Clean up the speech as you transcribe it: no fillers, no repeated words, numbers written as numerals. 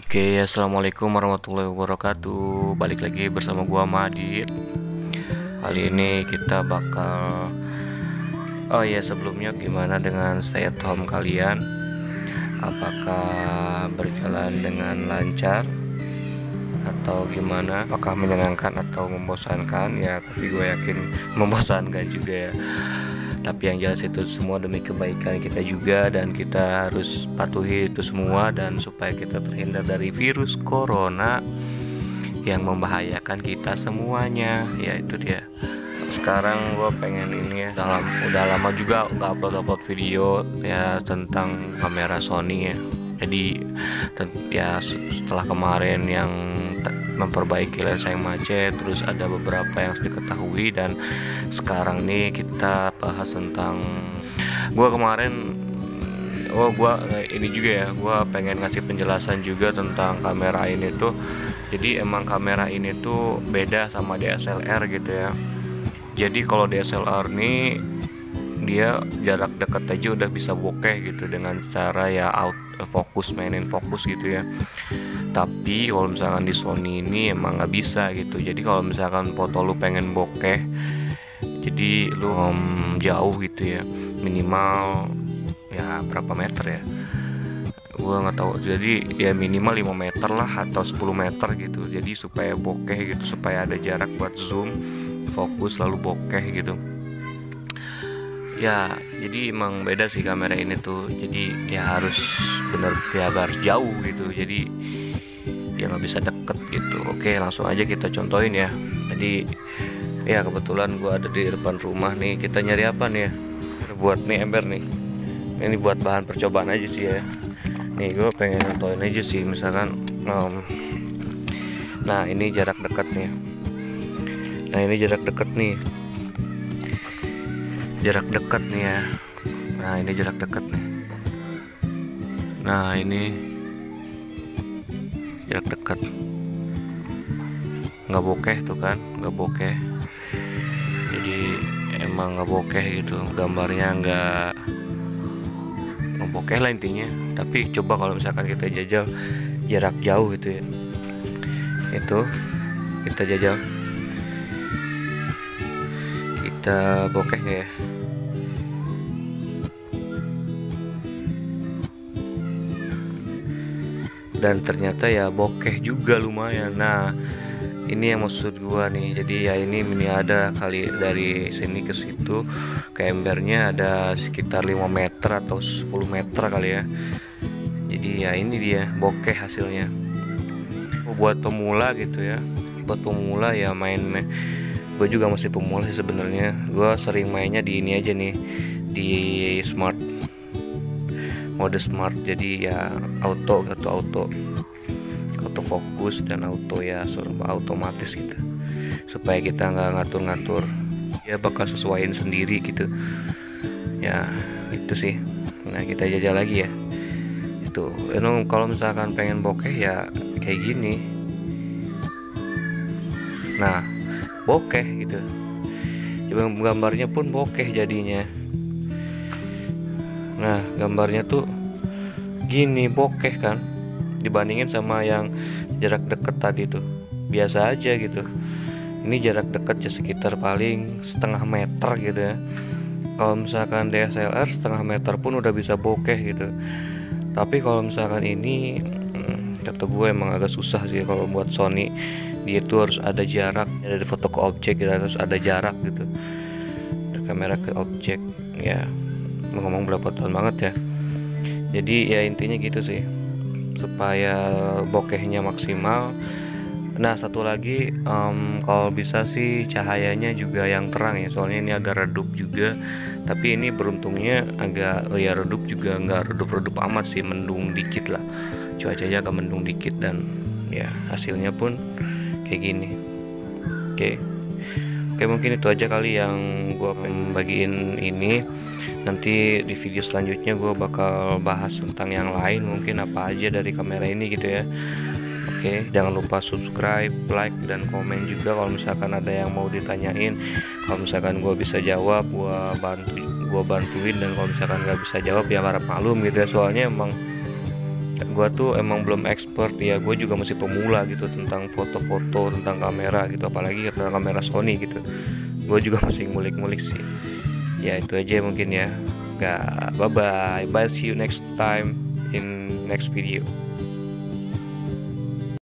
Oke, assalamualaikum warahmatullahi wabarakatuh. Balik lagi bersama gua Madit. Kali ini kita bakal sebelumnya gimana dengan stay at home kalian? Apakah berjalan dengan lancar atau gimana? Apakah menyenangkan atau membosankan? Ya, tapi gue yakin membosankan juga ya. Tapi yang jelas itu semua demi kebaikan kita juga, dan kita harus patuhi itu semua dan supaya kita terhindar dari virus corona yang membahayakan kita semuanya. Ya itu dia. Sekarang gue pengen ini ya, udah lama juga nggak upload video ya tentang kamera Sony ya. Jadi ya setelah kemarin yang memperbaiki lensa yang macet, terus ada beberapa yang harus diketahui, dan sekarang nih kita bahas tentang gua kemarin ini juga ya, gua pengen ngasih penjelasan juga tentang kamera ini tuh. Jadi emang kamera ini tuh beda sama DSLR gitu ya. Jadi kalau DSLR nih dia jarak dekat aja udah bisa bokeh gitu dengan cara ya mainin fokus gitu ya. Tapi kalau misalkan di Sony ini emang nggak bisa gitu. Jadi kalau misalkan foto lu pengen bokeh, jadi lu jauh gitu ya, minimal ya berapa meter ya, gua nggak tahu. Jadi ya minimal 5 meter lah atau 10 meter gitu. Jadi supaya bokeh gitu, supaya ada jarak buat zoom, fokus lalu bokeh gitu ya. Jadi emang beda sih kamera ini tuh. Jadi ya harus harus jauh gitu. Jadi ya nggak bisa deket gitu. Oke, langsung aja kita contohin ya. Jadi ya kebetulan gua ada di depan rumah nih. Kita nyari apa nih ya, buat nih ember nih. Ini buat bahan percobaan aja sih ya. Nih gua pengen contohin aja sih, misalkan nah ini jarak dekat nih. Nah ini jarak dekat nih, jarak dekat nih ya. Nah ini jarak dekat nih. Nah ini jarak dekat, nggak bokeh tuh kan, nggak bokeh. Jadi emang nggak bokeh gitu, gambarnya nggak bokeh lah intinya. Tapi coba kalau misalkan kita jajal jarak jauh gitu ya, itu kita jajal, kita bokeh nggak ya? Dan ternyata ya bokeh juga lumayan. Nah ini yang maksud gua nih. Jadi ya ini ada kali dari sini ke situ ke embernya ada sekitar 5 meter atau 10 meter kali ya. Jadi ya ini dia bokeh hasilnya. Buat pemula gitu ya, buat pemula ya gue juga masih pemula sih sebenarnya. Gue sering mainnya di ini aja nih, di mode smart. Jadi ya auto fokus dan auto ya serba otomatis gitu, supaya kita nggak ngatur-ngatur, ya bakal sesuaiin sendiri gitu ya. Itu sih. Nah kita jajal lagi ya. Itu kalau misalkan pengen bokeh ya kayak gini. Nah bokeh gitu, gambarnya pun bokeh jadinya. Nah gambarnya tuh gini bokeh kan, dibandingin sama yang jarak deket tadi tuh biasa aja gitu. Ini jarak deket ya sekitar paling setengah meter gitu ya. Kalau misalkan DSLR setengah meter pun udah bisa bokeh gitu. Tapi kalau misalkan ini kata gue emang agak susah sih kalau buat Sony. Dia tuh harus ada jarak dari foto ke objek gitu, harus ada jarak gitu dari kamera ke objek ya. Ngomong berapa tahun banget ya. Jadi ya intinya gitu sih, supaya bokehnya maksimal. Nah satu lagi, kalau bisa sih cahayanya juga yang terang ya, soalnya ini agak redup juga. Tapi ini beruntungnya agak ya redup juga, nggak redup-redup amat sih, mendung dikit lah, cuacanya agak mendung dikit, dan ya hasilnya pun kayak gini. Oke, mungkin itu aja kali yang gue pengen bagiin ini. Nanti di video selanjutnya gue bakal bahas tentang yang lain, mungkin apa aja dari kamera ini gitu ya. Oke, jangan lupa subscribe, like, dan komen juga kalau misalkan ada yang mau ditanyain. Kalau misalkan gue bisa jawab, gue bantuin, dan kalau misalkan nggak bisa jawab ya harap maklum gitu ya. Soalnya emang gue tuh emang belum expert ya, gue juga masih pemula gitu tentang foto-foto, tentang kamera gitu, apalagi tentang kamera Sony gitu. Gue juga masih ngulik-ngulik sih. Ya itu aja mungkin ya. Bye bye, see you next time in next video.